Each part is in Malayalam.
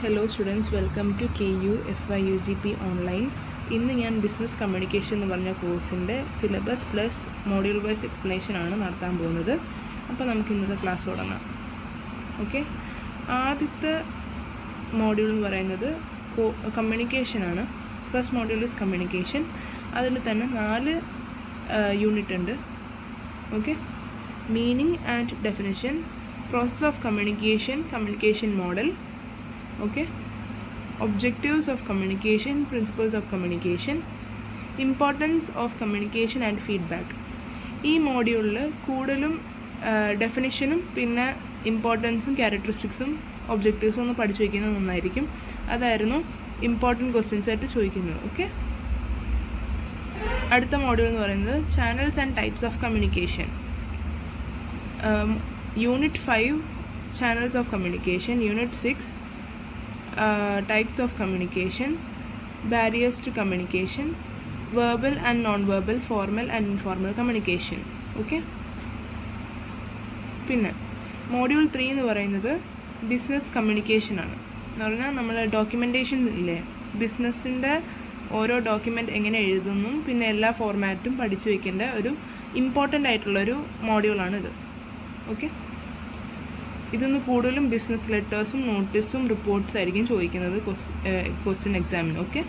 Hello students, welcome to KU FYUGP online. ഇന്ന് ഞാൻ ബിസിനസ് കമ്മ്യൂണിക്കേഷൻ എന്ന് പറഞ്ഞ കോഴ്സിൻ്റെ സിലബസ് പ്ലസ് മോഡ്യൂൾ വൈസ് എക്സ്പ്ലനേഷനാണ് നടത്താൻ പോകുന്നത്. അപ്പോൾ നമുക്ക് ഇന്നത്തെ ക്ലാസ് തുടങ്ങാം. ഓക്കെ, ആദ്യത്തെ മോഡ്യൂൾ എന്ന് പറയുന്നത് കമ്മ്യൂണിക്കേഷനാണ്. First module is communication. അതിൽ തന്നെ 4 യൂണിറ്റ് ഉണ്ട്. Okay, meaning and definition, process of communication, communication model. Okay, objectives of communication, principles of communication, importance of communication and feedback. ഈ മോഡ്യൂളിൽ കൂടുതലും ഡെഫിനിഷനും പിന്നെ ഇമ്പോർട്ടൻസും ക്യാരക്ടറിസ്റ്റിക്സും ഒബ്ജക്റ്റീവ്സും ഒന്ന് പഠിച്ചു വയ്ക്കുന്നത് നന്നായിരിക്കും. അതായിരുന്നു ഇമ്പോർട്ടൻറ്റ് ക്വസ്റ്റ്യൻസ് ആയിട്ട് ചോദിക്കുന്നത്. ഓക്കെ, അടുത്ത മോഡ്യൂൾ എന്ന് പറയുന്നത് channels and types of communication. Unit 5 channels of communication, unit 6 types of communication, barriers to communication, verbal and non-verbal, formal and informal communication. Okay, പിന്നെ മോഡ്യൂൾ 3 എന്ന് പറയുന്നത് ബിസിനസ് കമ്മ്യൂണിക്കേഷൻ ആണ്. എന്ന് പറഞ്ഞാൽ നമ്മൾ ഡോക്യുമെൻറ്റേഷൻ ഇല്ലേ, ബിസിനസ്സിൻ്റെ ഓരോ ഡോക്യുമെൻ്റ് എങ്ങനെ എഴുതുന്നു പിന്നെ എല്ലാ ഫോർമാറ്റും പഠിച്ചു വയ്ക്കേണ്ട ഒരു ഇമ്പോർട്ടൻ്റ് ആയിട്ടുള്ളൊരു മോഡ്യൂളാണിത്. ഓക്കെ, ഇതൊന്ന് കൂടുതലും ബിസിനസ് ലെറ്റേഴ്സും നോട്ടീസും റിപ്പോർട്ട്സ് ആയിരിക്കും ചോദിക്കുന്നത് ക്വസ്റ്റ്യൻ എക്സാമിന്. ഓക്കെ,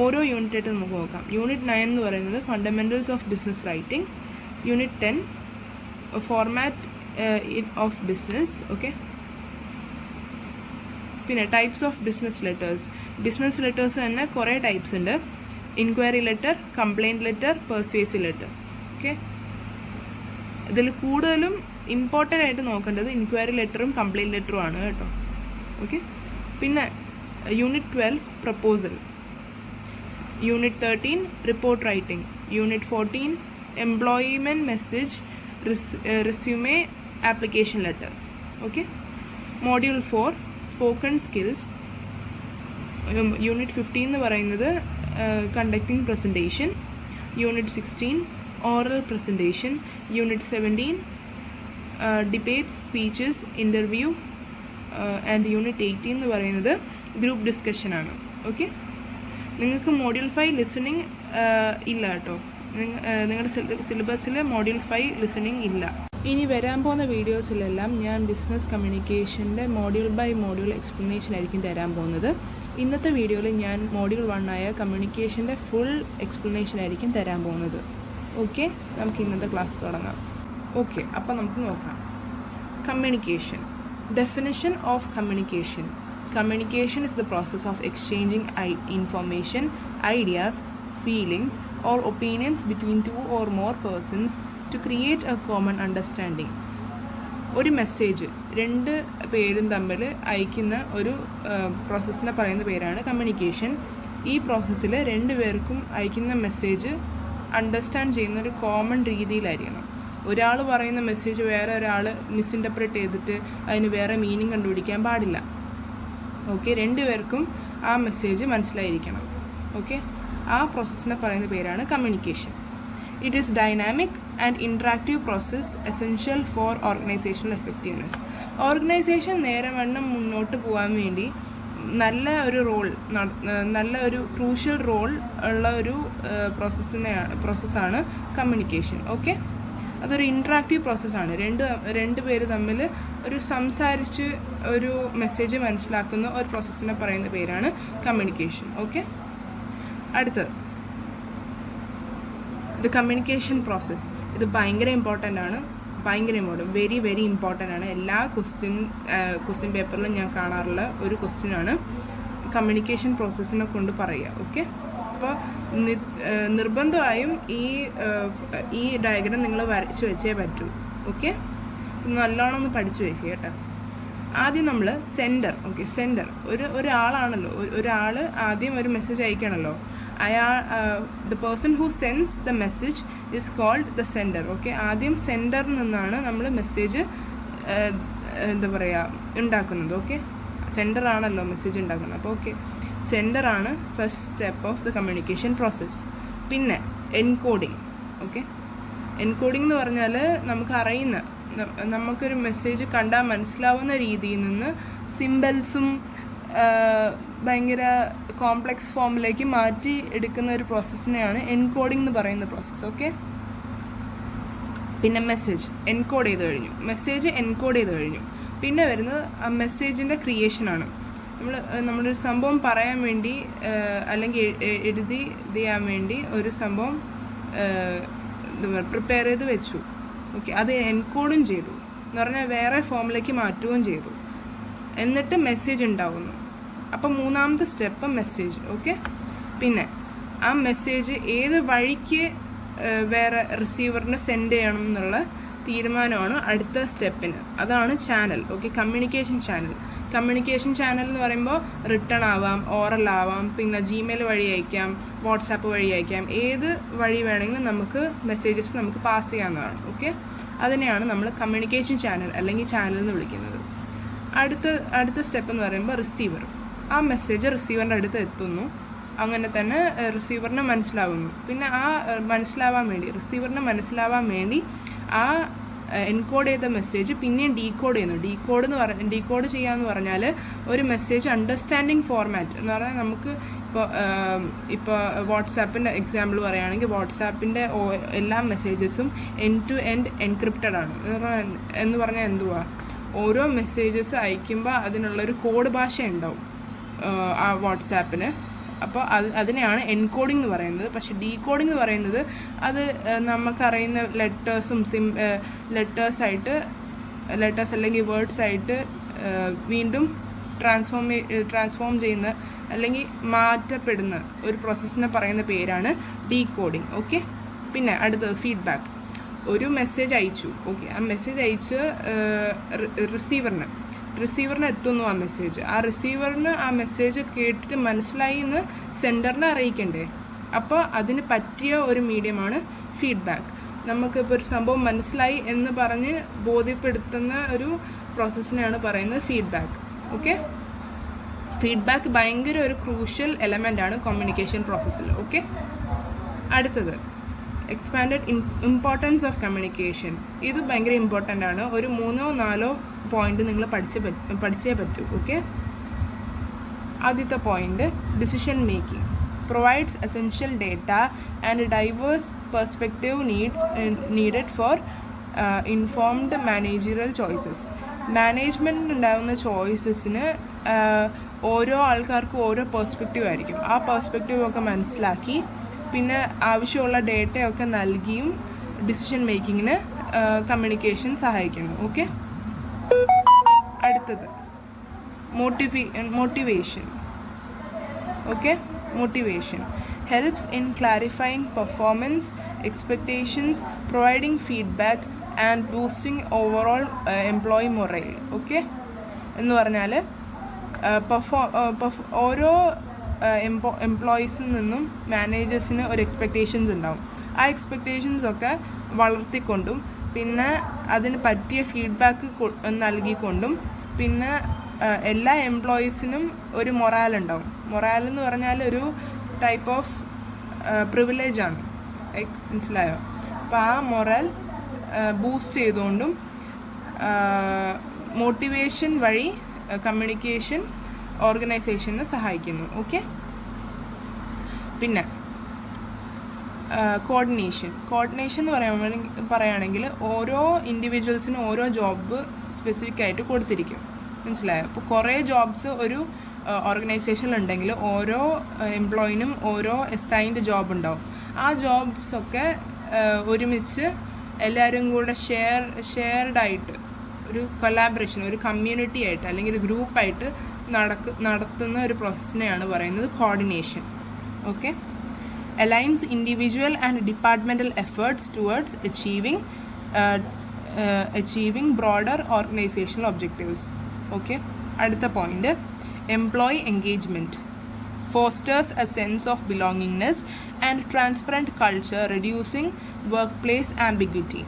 ഓരോ യൂണിറ്റ് ആയിട്ട് നമുക്ക് നോക്കാം. യൂണിറ്റ് 9 എന്ന് പറയുന്നത് fundamentals of business writing. Unit 10 format of business. Okay, പിന്നെ types of business letters. Business letters തന്നെ കുറേ ടൈപ്സ് ഉണ്ട്. Inquiry letter, complaint letter, persuasive letter. Okay, ഇതിൽ കൂടുതലും ഇമ്പോർട്ടൻ്റ് ആയിട്ട് നോക്കേണ്ടത് ഇൻക്വയറി ലെറ്ററും കംപ്ലയിൻറ്റ് ലെറ്ററും ആണ് കേട്ടോ. ഓക്കെ, പിന്നെ unit 12 proposal, unit 13 report writing, unit 14 employment message, resume, application letter. Okay, module 4 spoken skills. Unit 15 എന്ന് പറയുന്നത് conducting presentation, unit 16 oral presentation, unit 17 debates, speeches, interview and unit 18 എന്ന് പറയുന്നത് ഗ്രൂപ്പ് ഡിസ്കഷനാണ്. ഓക്കെ, നിങ്ങൾക്ക് മോഡ്യൂൾ 5 ലിസണിങ് ഇല്ല കേട്ടോ. നിങ്ങളുടെ സിലബസിൽ മോഡ്യൂൾ 5 ലിസണിങ് ഇല്ല. ഇനി വരാൻ പോകുന്ന വീഡിയോസിലെല്ലാം ഞാൻ ബിസിനസ് കമ്മ്യൂണിക്കേഷൻ്റെ മോഡ്യൂൾ ബൈ മോഡ്യൂൾ എക്സ്പ്ലനേഷൻ ആയിരിക്കും തരാൻ പോകുന്നത്. ഇന്നത്തെ വീഡിയോയിൽ ഞാൻ മോഡ്യൂൾ 1 ആയ കമ്മ്യൂണിക്കേഷൻ്റെ ഫുൾ എക്സ്പ്ലനേഷൻ ആയിരിക്കും തരാൻ പോകുന്നത്. ഓക്കെ, നമുക്ക് ഇന്നത്തെ ക്ലാസ് തുടങ്ങാം. ഓക്കെ, അപ്പോൾ നമുക്ക് നോക്കാം. Communication. Definition of communication. Communication is the process of exchanging information, ideas, feelings, or opinions between 2 or more persons to create a common understanding. ഒരു മെസ്സേജ് 2 പേരും തമ്മിൽ അയക്കുന്ന ഒരു പ്രോസസ്സിനെ പറയുന്ന പേരാണ് കമ്മ്യൂണിക്കേഷൻ. ഈ പ്രോസസ്സിൽ 2 പേർക്കും അയക്കുന്ന മെസ്സേജ് അണ്ടർസ്റ്റാൻഡ് ചെയ്യുന്ന ഒരു കോമൺ രീതിയിലായിരിക്കണം. ഒരാൾ പറയുന്ന മെസ്സേജ് വേറെ ഒരാൾ മിസ്ഇൻ്റർപ്രറ്റ് ചെയ്തിട്ട് അതിന് വേറെ മീനിങ് കണ്ടുപിടിക്കാൻ പാടില്ല. ഓക്കെ, 2 പേർക്കും ആ മെസ്സേജ് മനസ്സിലായിരിക്കണം. ഓക്കെ, ആ പ്രോസസ്സിനെ പറയുന്ന പേരാണ് communication. It is dynamic and interactive process essential for organisational effectiveness. Organisation നേരെ വണ്ണം മുന്നോട്ട് പോകാൻ വേണ്ടി നല്ല ഒരു ക്രൂഷ്യൽ റോൾ ഉള്ള ഒരു പ്രോസസ്സാണ് കമ്മ്യൂണിക്കേഷൻ. ഓക്കെ, അതൊരു ഇൻട്രാക്റ്റീവ് പ്രോസസ്സാണ്. രണ്ട് പേര് തമ്മിൽ ഒരു സംസാരിച്ച് ഒരു മെസ്സേജ് മനസ്സിലാക്കുന്ന ഒരു പ്രോസസ്സിനെ പറയുന്ന പേരാണ് കമ്മ്യൂണിക്കേഷൻ. ഓക്കെ, അടുത്തത് ഇത് കമ്മ്യൂണിക്കേഷൻ പ്രോസസ്സ്. ഇത് ഭയങ്കര ഇമ്പോർട്ടൻ്റ് ആണ്. വെരി വെരി ഇമ്പോർട്ടൻ്റ് ആണ്. എല്ലാ ക്വസ്റ്റ്യൻ പേപ്പറിലും ഞാൻ കാണാറുള്ള ഒരു ക്വസ്റ്റ്യനാണ് കമ്മ്യൂണിക്കേഷൻ പ്രോസസ്സിനെ കൊണ്ട് പറയുക. ഓക്കെ, അപ്പോൾ നിർബന്ധമായും ഈ ഡയഗ്രം നിങ്ങൾ വരച്ച് വെച്ചേ പറ്റൂ. ഓക്കെ, നല്ലോണം ഒന്ന് പഠിച്ചു വയ്ക്കുക കേട്ടോ. ആദ്യം നമ്മൾ സെൻഡർ. Okay, sender ഒരാളാണല്ലോ. ഒരാൾ ആദ്യം ഒരു മെസ്സേജ് അയക്കണമല്ലോ. The person who sends the message is called the sender. Okay, ആദ്യം സെൻഡറിൽ നിന്നാണ് നമ്മൾ മെസ്സേജ് എന്താ പറയുക ഉണ്ടാക്കുന്നത്. ഓക്കെ, സെൻഡർ ആണല്ലോ മെസ്സേജ് ഉണ്ടാക്കുന്നത്. അപ്പോൾ ഓക്കെ, സെൻഡറാണ് first step of the communication process. പിന്നെ എൻകോഡിങ്. ഓക്കെ, എൻകോഡിംഗ് എന്ന് പറഞ്ഞാൽ നമുക്കൊരു മെസ്സേജ് കണ്ടാൽ മനസ്സിലാവുന്ന രീതിയിൽ നിന്ന് സിംബൽസും ഭയങ്കര കോംപ്ലക്സ് ഫോമിലേക്ക് മാറ്റി എടുക്കുന്ന ഒരു പ്രോസസ്സിനെയാണ് എൻകോഡിംഗ് എന്ന് പറയുന്ന പ്രോസസ്സ്. ഓക്കെ, പിന്നെ മെസ്സേജ് എൻകോഡ് ചെയ്ത് കഴിഞ്ഞു, മെസ്സേജ് എൻകോഡ് ചെയ്ത് കഴിഞ്ഞു. പിന്നെ വരുന്നത് ആ മെസ്സേജിൻ്റെ ക്രിയേഷനാണ്. നമ്മളൊരു സംഭവം പറയാൻ വേണ്ടി അല്ലെങ്കിൽ എഴുതി ഇത് ചെയ്യാൻ വേണ്ടി ഒരു സംഭവം പ്രിപ്പയർ ചെയ്ത് വെച്ചു. ഓക്കെ, അത് എൻകോഡും ചെയ്തു എന്ന് പറഞ്ഞാൽ വേറെ ഫോമിലേക്ക് മാറ്റുകയും ചെയ്തു. എന്നിട്ട് മെസ്സേജ് ഉണ്ടാകുന്നു. അപ്പം മൂന്നാമത്തെ സ്റ്റെപ്പ് മെസ്സേജ്. ഓക്കെ, പിന്നെ ആ മെസ്സേജ് ഏത് വഴിക്ക് വേറെ റിസീവറിന് സെൻഡ് ചെയ്യണം എന്നുള്ള തീരുമാനമാണ് അടുത്ത സ്റ്റെപ്പിന്. അതാണ് channel. Okay, communication channel. Communication channel എന്ന് പറയുമ്പോൾ റിട്ടേൺ ആവാം, ഓറൽ ആവാം, പിന്നെ ജിമെയിൽ വഴി അയക്കാം, വാട്സാപ്പ് വഴി അയക്കാം, ഏത് വഴി വേണമെങ്കിലും നമുക്ക് മെസ്സേജസ് നമുക്ക് പാസ് ചെയ്യാവുന്നതാണ്. ഓക്കെ, അതിനെയാണ് നമ്മൾ കമ്മ്യൂണിക്കേഷൻ ചാനൽ അല്ലെങ്കിൽ ചാനൽ എന്ന് വിളിക്കുന്നത്. അടുത്ത സ്റ്റെപ്പ് എന്ന് പറയുമ്പോൾ റിസീവർ. ആ മെസ്സേജ് റിസീവറിൻ്റെ അടുത്ത് എത്തുന്നു. അങ്ങനെ തന്നെ റിസീവറിന് മനസ്സിലാവുന്നു. പിന്നെ ആ റിസീവറിന് മനസ്സിലാവാൻ വേണ്ടി ആ എൻകോഡ് ചെയ്ത മെസ്സേജ് പിന്നെയും ഡീകോഡ് ചെയ്യുന്നു. ഡീകോഡ് ചെയ്യാന്ന് പറഞ്ഞാൽ ഒരു മെസ്സേജ് അണ്ടർസ്റ്റാൻഡിങ് ഫോർമാറ്റ് എന്ന് പറഞ്ഞാൽ നമുക്ക് ഇപ്പോൾ വാട്സാപ്പിൻ്റെ എക്സാമ്പിൾ പറയുകയാണെങ്കിൽ വാട്സാപ്പിൻ്റെ എല്ലാ മെസ്സേജസും എൻഡ് ടു എൻഡ് എൻക്രിപ്റ്റഡ് ആണ്. എന്ന് പറഞ്ഞാൽ എന്തുവാ, ഓരോ മെസ്സേജസ് അയക്കുമ്പോൾ അതിനുള്ളൊരു കോഡ് ഭാഷ ഉണ്ടാവും ആ വാട്സാപ്പിന്. അപ്പോൾ അതിനെയാണ് എൻകോഡിംഗ് എന്ന് പറയുന്നത്. പക്ഷേ ഡീകോഡിംഗ് എന്ന് പറയുന്നത് അത് നമുക്കറിയുന്ന ലെറ്റേഴ്സ് അല്ലെങ്കിൽ വേർഡ്സ് ആയിട്ട് വീണ്ടും ട്രാൻസ്ഫോം ചെയ്യുന്ന അല്ലെങ്കിൽ മാറ്റപ്പെടുന്ന ഒരു പ്രോസസ്സിനെ പറയുന്ന പേരാണ് ഡീകോഡിംഗ്. ഓക്കെ, പിന്നെ അടുത്തത് ഫീഡ്ബാക്ക്. ഒരു മെസ്സേജ് അയച്ചു. ഓക്കെ, ആ മെസ്സേജ് അയച്ച് റിസീവറിന് എത്തുന്നു ആ മെസ്സേജ്. ആ റിസീവറിന് ആ മെസ്സേജ് കേട്ടിട്ട് മനസ്സിലായി എന്ന് സെൻഡറിനെ അറിയിക്കണ്ടേ. അപ്പോൾ അതിന് പറ്റിയ ഒരു മീഡിയമാണ് ഫീഡ്ബാക്ക്. നമുക്കിപ്പോൾ ഒരു സംഭവം മനസ്സിലായി എന്ന് പറഞ്ഞ് ബോധ്യപ്പെടുത്തുന്ന ഒരു പ്രോസസ്സിനെയാണ് പറയുന്നത് ഫീഡ്ബാക്ക്. ഓക്കെ, ഫീഡ്ബാക്ക് ഭയങ്കര ഒരു ക്രൂഷ്യൽ എലമെൻ്റാണ് കമ്മ്യൂണിക്കേഷൻ പ്രോസസ്സിൽ. ഓക്കെ, അടുത്തത് എക്സ്പാൻഡഡ് ഇമ്പോർട്ടൻസ് ഓഫ് കമ്മ്യൂണിക്കേഷൻ. ഇത് ഭയങ്കര ഇമ്പോർട്ടൻ്റ് ആണ്. ഒരു 3-4 പോയിന്റ് നിങ്ങൾ പഠിച്ചേ പറ്റൂ. ഓക്കെ, ആദ്യത്തെ point decision making provides essential data and diverse perspective needed for informed managerial choices. മാനേജ്മെൻറ്റിന് ഉണ്ടാകുന്ന ചോയ്സസിന് ഓരോ ആൾക്കാർക്കും ഓരോ പെർസ്പെക്റ്റീവ് ആയിരിക്കും. ആ പെർസ്പെക്റ്റീവ് ഒക്കെ മനസ്സിലാക്കി പിന്നെ ആവശ്യമുള്ള ഡേറ്റയൊക്കെ നൽകിയും ഡിസിഷൻ മേക്കിങ്ങിന് കമ്മ്യൂണിക്കേഷൻ സഹായിക്കുന്നു. ഓക്കെ, അടുത്തത് motivation. Okay, motivation helps in clarifying performance expectations, providing feedback and boosting overall employee morale. Okay, എന്ന് പറഞ്ഞാൽ ഓരോ എംപ്ലോയീസിൽ നിന്നും മാനേജേഴ്സിന് ഒരു എക്സ്പെക്റ്റേഷൻസ് ഉണ്ടാവും. ആ എക്സ്പെക്റ്റേഷൻസൊക്കെ വളർത്തിക്കൊണ്ടും പിന്നെ അതിന് പറ്റിയ ഫീഡ്ബാക്ക് നൽകിക്കൊണ്ടും പിന്നെ എല്ലാ എംപ്ലോയീസിനും ഒരു മൊറാൽ ഉണ്ടാവും. മൊറാൽ എന്ന് പറഞ്ഞാൽ ഒരു ടൈപ്പ് ഓഫ് പ്രിവിലേജാണ്. മനസ്സിലായോ? അപ്പോൾ ആ മൊറാൽ ബൂസ്റ്റ് ചെയ്തുകൊണ്ടും മോട്ടിവേഷൻ വഴി കമ്മ്യൂണിക്കേഷൻ ഓർഗനൈസേഷനെ സഹായിക്കുന്നു. ഓക്കെ, പിന്നെ കോർഡിനേഷൻ എന്ന് പറയുകയാണെങ്കിൽ ഓരോ ഇൻഡിവിജ്വൽസിനും ഓരോ ജോബ് സ്പെസിഫിക് ആയിട്ട് കൊടുത്തിരിക്കും. മനസ്സിലായോ? അപ്പോൾ കുറേ ജോബ്സ് ഒരു ഓർഗനൈസേഷനിൽ ഉണ്ടെങ്കിൽ ഓരോ എംപ്ലോയിനും ഓരോ അസൈൻഡ് ജോബ് ഉണ്ടാവും. ആ ജോബ്സൊക്കെ ഒരുമിച്ച് എല്ലാവരും കൂടെ ഷെയർഡായിട്ട് ഒരു കൊലാബറേഷൻ, ഒരു കമ്മ്യൂണിറ്റി ആയിട്ട് അല്ലെങ്കിൽ ഒരു ഗ്രൂപ്പായിട്ട് നടത്തുന്ന ഒരു പ്രോസസ്സിനെയാണ് പറയുന്നത് coordination. Okay, aligns individual and departmental efforts towards achieving broader organizational objectives. Okay, അടുത്ത point employee engagement fosters a sense of belongingness and transparent culture, reducing workplace ambiguity.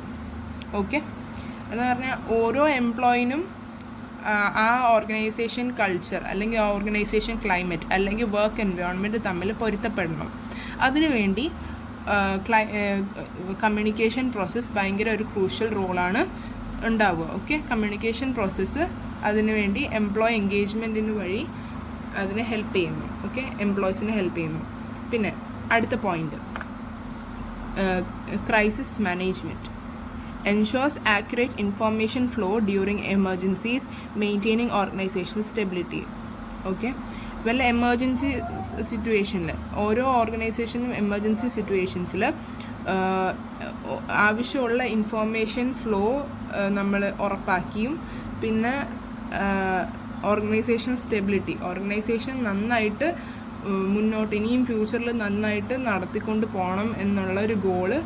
Okay, എന്ന് പറഞ്ഞാൽ ഓരോ എംപ്ലോയിനും ആ ഓർഗനൈസേഷൻ കൾച്ചർ അല്ലെങ്കിൽ ആ ഓർഗനൈസേഷൻ ക്ലൈമറ്റ് അല്ലെങ്കിൽ വർക്ക് എൻവയോൺമെൻറ്റ് തമ്മിൽ പൊരുത്തപ്പെടണം. അതിനുവേണ്ടി കമ്മ്യൂണിക്കേഷൻ പ്രോസസ്സ് ഭയങ്കര ഒരു ക്രൂഷ്യൽ റോളാണ് ഉണ്ടാവുക. ഓക്കെ, കമ്മ്യൂണിക്കേഷൻ പ്രോസസ്സ് അതിനുവേണ്ടി എംപ്ലോയി എൻഗേജ്മെൻറ്റിന് വഴി അതിനെ ഹെൽപ്പ് ചെയ്യുന്നു. ഓക്കെ, എംപ്ലോയീസിനെ ഹെൽപ്പ് ചെയ്യുന്നു. പിന്നെ അടുത്ത point, crisis management ensures accurate information flow during emergencies, maintaining organizational stability. Okay, വല്ല എമർജൻസി സിറ്റുവേഷനിൽ, ഓരോ ഓർഗനൈസേഷനും എമർജൻസി സിറ്റുവേഷൻസിൽ ആവശ്യമുള്ള ഇൻഫോർമേഷൻ ഫ്ലോ നമ്മൾ ഉറപ്പാക്കിയും, പിന്നെ ഓർഗനൈസേഷൻ സ്റ്റെബിലിറ്റി, ഓർഗനൈസേഷൻ നന്നായിട്ട് മുന്നോട്ട് ഇനിയും ഫ്യൂച്ചറിൽ നന്നായിട്ട് നടത്തിക്കൊണ്ട് പോകണം എന്നുള്ള ഒരു ഗോള്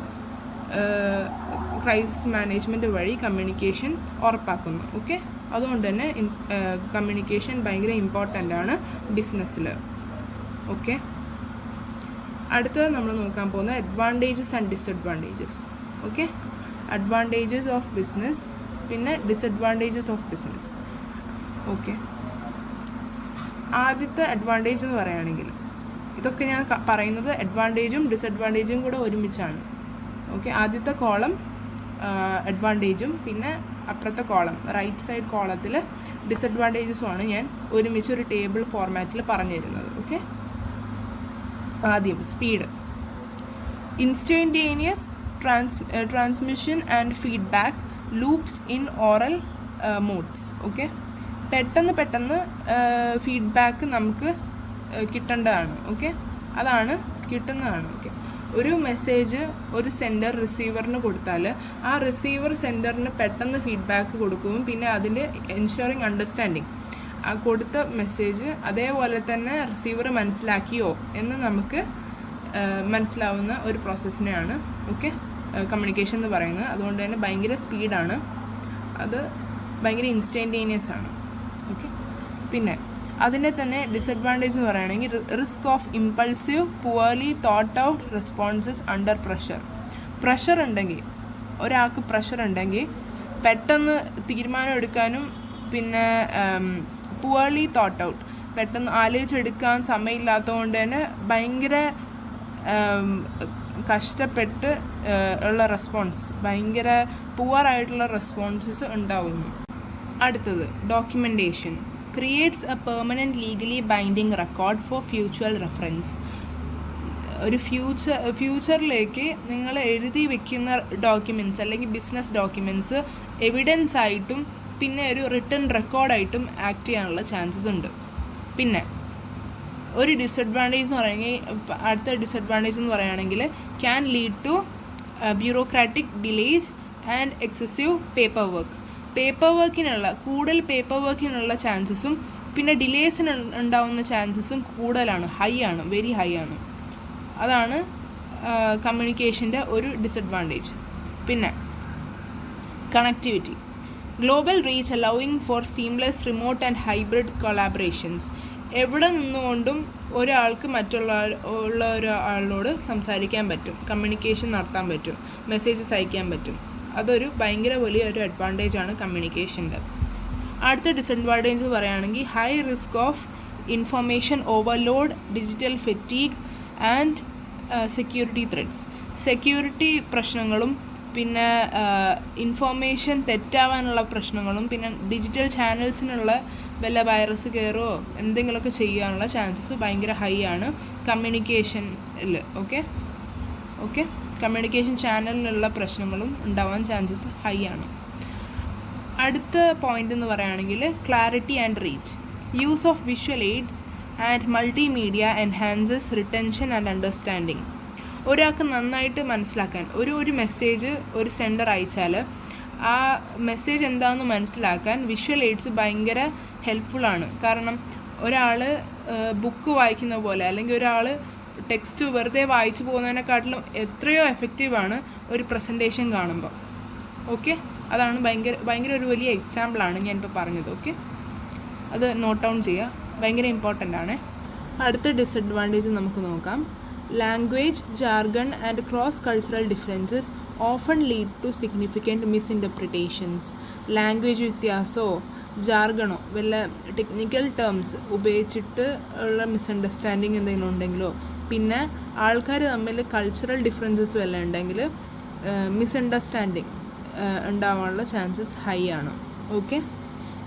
ക്രൈസിസ് മാനേജ്മെൻറ്റ് വഴി കമ്മ്യൂണിക്കേഷൻ ഉറപ്പാക്കുന്നു. ഓക്കെ, അതുകൊണ്ട് തന്നെ കമ്മ്യൂണിക്കേഷൻ ഭയങ്കര ഇമ്പോർട്ടൻ്റ് ആണ് ബിസിനസ്സിൽ. ഓക്കെ, അടുത്തത് നമ്മൾ നോക്കാൻ പോകുന്നത് advantages and disadvantages. Okay, advantages of business, പിന്നെ ഡിസഡ്വാൻറ്റേജസ് ഓഫ് ബിസിനസ്. ഓക്കെ, ആദ്യത്തെ അഡ്വാൻറ്റേജ് എന്ന് പറയുകയാണെങ്കിൽ, ഇതൊക്കെ ഞാൻ പറയുന്നത് അഡ്വാൻറ്റേജും ഡിസഡ്വാൻറ്റേജും കൂടെ ഒരുമിച്ചാണ്. ഓക്കെ, ആദ്യത്തെ കോളം അഡ്വാൻറ്റേജും പിന്നെ അപ്പുറത്തെ കോളം റൈറ്റ് സൈഡ് കോളത്തിൽ ഡിസഡ്വാൻറ്റേജസുമാണ് ഞാൻ ഒരുമിച്ച് ഒരു ടേബിൾ ഫോർമാറ്റിൽ പറഞ്ഞു തരുന്നത്. ഓക്കെ, ആദ്യം speed, instantaneous transmission and feedback loops in oral modes. Okay, പെട്ടെന്ന് ഫീഡ്ബാക്ക് നമുക്ക് കിട്ടേണ്ടതാണ്. ഓക്കെ, അതാണ് കിട്ടുന്നതാണ്. ഓക്കെ, ഒരു മെസ്സേജ് ഒരു സെൻഡർ റിസീവറിന് കൊടുത്താൽ ആ റിസീവർ സെൻഡറിന് പെട്ടെന്ന് ഫീഡ്ബാക്ക് കൊടുക്കുകയും പിന്നെ അതിൻ്റെ എൻഷുറിങ് അണ്ടർസ്റ്റാൻഡിങ്, ആ കൊടുത്ത മെസ്സേജ് അതേപോലെ തന്നെ റിസീവർ മനസ്സിലാക്കിയോ എന്ന് നമുക്ക് മനസ്സിലാവുന്ന ഒരു പ്രോസസ്സിനെയാണ് ഓക്കെ കമ്മ്യൂണിക്കേഷൻ എന്ന് പറയുന്നത്. അതുകൊണ്ട് തന്നെ ഭയങ്കര സ്പീഡാണ്, അത് ഭയങ്കര ഇൻസ്റ്റൻറ്റേനിയസ് ആണ്. ഓക്കെ, പിന്നെ അതിൻ്റെ തന്നെ ഡിസഡ്വാൻറ്റേജ് എന്ന് പറയുകയാണെങ്കിൽ risk of impulsive poorly thought out responses under pressure ഉണ്ടെങ്കിൽ, ഒരാൾക്ക് പ്രഷർ ഉണ്ടെങ്കിൽ പെട്ടെന്ന് തീരുമാനം എടുക്കാനും പിന്നെ പുവർലി തോട്ട് ഔട്ട് പെട്ടെന്ന് ആലോചിച്ചെടുക്കാൻ സമയമില്ലാത്തതുകൊണ്ട് തന്നെ ഭയങ്കര കഷ്ടപ്പെട്ട് ഉള്ള റെസ്പോൺസസ്, ഭയങ്കര പുവറായിട്ടുള്ള റെസ്പോൺസസ് ഉണ്ടാവുന്നു. അടുത്തത് documentation creates A permanent legally binding record for future reference. ഒരു ഫ്യൂച്ചറിലേക്ക് നിങ്ങൾ എഴുതി വെക്കുന്ന ഡോക്യുമെൻറ്റ്സ് അല്ലെങ്കിൽ ബിസിനസ് ഡോക്യുമെൻറ്റ്സ് എവിഡൻസ് ആയിട്ടും പിന്നെ ഒരു റിട്ടൺ റെക്കോർഡായിട്ടും ആക്ട് ചെയ്യാനുള്ള ചാൻസസ് ഉണ്ട്. പിന്നെ ഒരു ഡിസഡ്വാൻറ്റേജ് എന്ന് പറയുകയാണെങ്കിൽ, അടുത്ത ഡിസഡ്വാൻറ്റേജ് എന്ന് പറയുകയാണെങ്കിൽ can lead to bureaucratic delays and excessive paper വർക്കിനുള്ള കൂടുതൽ പേപ്പർ വർക്കിനുള്ള ചാൻസസും പിന്നെ ഡിലേസിന് ഉണ്ടാവുന്ന ചാൻസസും കൂടുതലാണ്, വെരി ഹൈ ആണ്. അതാണ് കമ്മ്യൂണിക്കേഷൻ്റെ ഒരു ഡിസഡ്വാൻറ്റേജ്. പിന്നെ connectivity global reach allowing for seamless remote and hybrid collaborations. എവിടെ നിന്നുകൊണ്ടും ഒരാൾക്ക് മറ്റുള്ള ഒരാളോട് സംസാരിക്കാൻ പറ്റും, കമ്മ്യൂണിക്കേഷൻ നടത്താൻ പറ്റും, മെസ്സേജസ് അയക്കാൻ പറ്റും. അതൊരു ഭയങ്കര വലിയൊരു അഡ്വാൻറ്റേജാണ് കമ്മ്യൂണിക്കേഷൻ്റെ. അടുത്ത ഡിസഡ്വാൻറ്റേജ് എന്ന് പറയുകയാണെങ്കിൽ high risk of information overload, digital fatigue and security threats. Security പ്രശ്നങ്ങളും പിന്നെ ഇൻഫോർമേഷൻ തെറ്റാവാനുള്ള പ്രശ്നങ്ങളും പിന്നെ ഡിജിറ്റൽ ചാനൽസിനുള്ള വല്ല വൈറസ് കയറുമോ എന്തെങ്കിലുമൊക്കെ ചെയ്യാനുള്ള ചാൻസസ് ഭയങ്കര ഹൈ ആണ് കമ്മ്യൂണിക്കേഷനിൽ. ഓക്കെ കമ്മ്യൂണിക്കേഷൻ ചാനലിലുള്ള പ്രശ്നങ്ങളും ഉണ്ടാവാൻ ചാൻസസ് ഹൈ ആണ്. അടുത്ത പോയിൻ്റ് എന്ന് പറയുകയാണെങ്കിൽ clarity and reach. Use of visual AIDS and multimedia enhances retention and understanding. ഒരാൾക്ക് നന്നായിട്ട് മനസ്സിലാക്കാൻ ഒരു മെസ്സേജ് ഒരു സെൻഡർ അയച്ചാൽ ആ മെസ്സേജ് എന്താണെന്ന് മനസ്സിലാക്കാൻ വിഷ്വൽ എയ്ഡ്സ് ഭയങ്കര ഹെൽപ്ഫുള്ളാണ്. കാരണം ഒരാൾ ബുക്ക് വായിക്കുന്ന പോലെ അല്ലെങ്കിൽ ഒരാൾ ടെക്സ്റ്റ് വെറുതെ വായിച്ചു പോകുന്നതിനെക്കാട്ടിലും എത്രയോ എഫക്റ്റീവാണ് ഒരു പ്രസൻറ്റേഷൻ കാണുമ്പോൾ. ഓക്കെ, അതാണ് ഭയങ്കര ഒരു വലിയ എക്സാമ്പിളാണ് ഞാനിപ്പോൾ പറഞ്ഞത്. ഓക്കെ, അത് നോട്ട് ഡൗൺ ചെയ്യുക, ഭയങ്കര ഇമ്പോർട്ടൻ്റ് ആണ്. അടുത്ത ഡിസഡ്വാൻറ്റേജ് നമുക്ക് നോക്കാം. Language, jargon and cross cultural differences often lead to significant misinterpretations. Language വ്യത്യാസമോ ജാർഗണോ വല്ല ടെക്നിക്കൽ ടേംസ് ഉപയോഗിച്ചിട്ട് ഉള്ള മിസ്അണ്ടർസ്റ്റാൻഡിങ് എന്തെങ്കിലും ഉണ്ടെങ്കിലോ പിന്നെ ആൾക്കാർ തമ്മിൽ കൾച്ചറൽ ഡിഫറൻസസ് വല്ല ഉണ്ടെങ്കിൽ മിസ്അണ്ടർസ്റ്റാൻഡിങ് ഉണ്ടാവാനുള്ള ചാൻസസ് ഹൈ ആണ്. ഓക്കെ,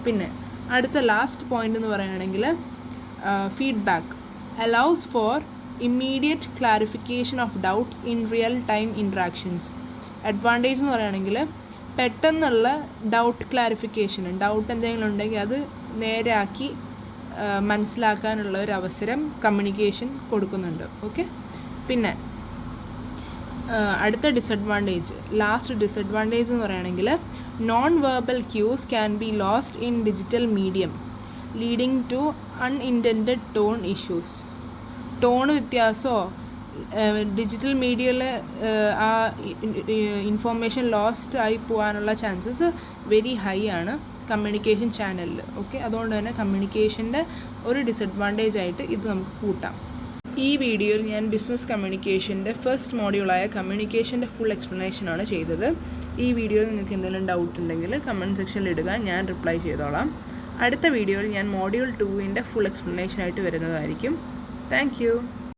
പിന്നെ അടുത്ത ലാസ്റ്റ് പോയിൻ്റ് എന്ന് പറയുകയാണെങ്കിൽ feedback allows for immediate clarification of doubts in real time interactions. Advantage എന്ന് പറയുകയാണെങ്കിൽ പെട്ടെന്നുള്ള ഡൗട്ട് ക്ലാരിഫിക്കേഷൻ, ഡൗട്ട് എന്തെങ്കിലും ഉണ്ടെങ്കിൽ അത് നേരെയാക്കി മനസ്സിലാക്കാനുള്ള ഒരു അവസരം കമ്മ്യൂണിക്കേഷൻ കൊടുക്കുന്നുണ്ട്. ഓക്കെ, പിന്നെ അടുത്ത ഡിസഡ്വാൻറ്റേജ്, ലാസ്റ്റ് ഡിസഡ്വാൻറ്റേജ് എന്ന് പറയുകയാണെങ്കിൽ non verbal cues can be lost in digital medium leading to unintended tone issues. Tone വ്യത്യാസമോ ഡിജിറ്റൽ മീഡിയയിൽ ആ ഇൻഫോർമേഷൻ ലോസ്റ്റ് ആയി പോകാനുള്ള ചാൻസസ് വെരി ഹൈ ആണ് കമ്മ്യൂണിക്കേഷൻ ചാനലിൽ. ഓക്കെ, അതുകൊണ്ട് തന്നെ കമ്മ്യൂണിക്കേഷൻ്റെ ഒരു ഡിസഡ്വാൻറ്റേജ് ആയിട്ട് ഇത് നമുക്ക് കൂട്ടാം. ഈ വീഡിയോയിൽ ഞാൻ ബിസിനസ് കമ്മ്യൂണിക്കേഷൻ്റെ ഫസ്റ്റ് മോഡ്യൂളായ കമ്മ്യൂണിക്കേഷൻ്റെ ഫുൾ എക്സ്പ്ലനേഷനാണ് ചെയ്തത്. ഈ വീഡിയോയിൽ നിങ്ങൾക്ക് എന്തെങ്കിലും ഡൗട്ട് ഉണ്ടെങ്കിൽ കമൻറ്റ് സെക്ഷനിൽ ഇടുക, ഞാൻ റിപ്ലൈ ചെയ്തോളാം. അടുത്ത വീഡിയോയിൽ ഞാൻ മോഡ്യൂൾ 2ൻ്റെ ഫുൾ എക്സ്പ്ലനേഷനായിട്ട് വരുന്നതായിരിക്കും. Thank you.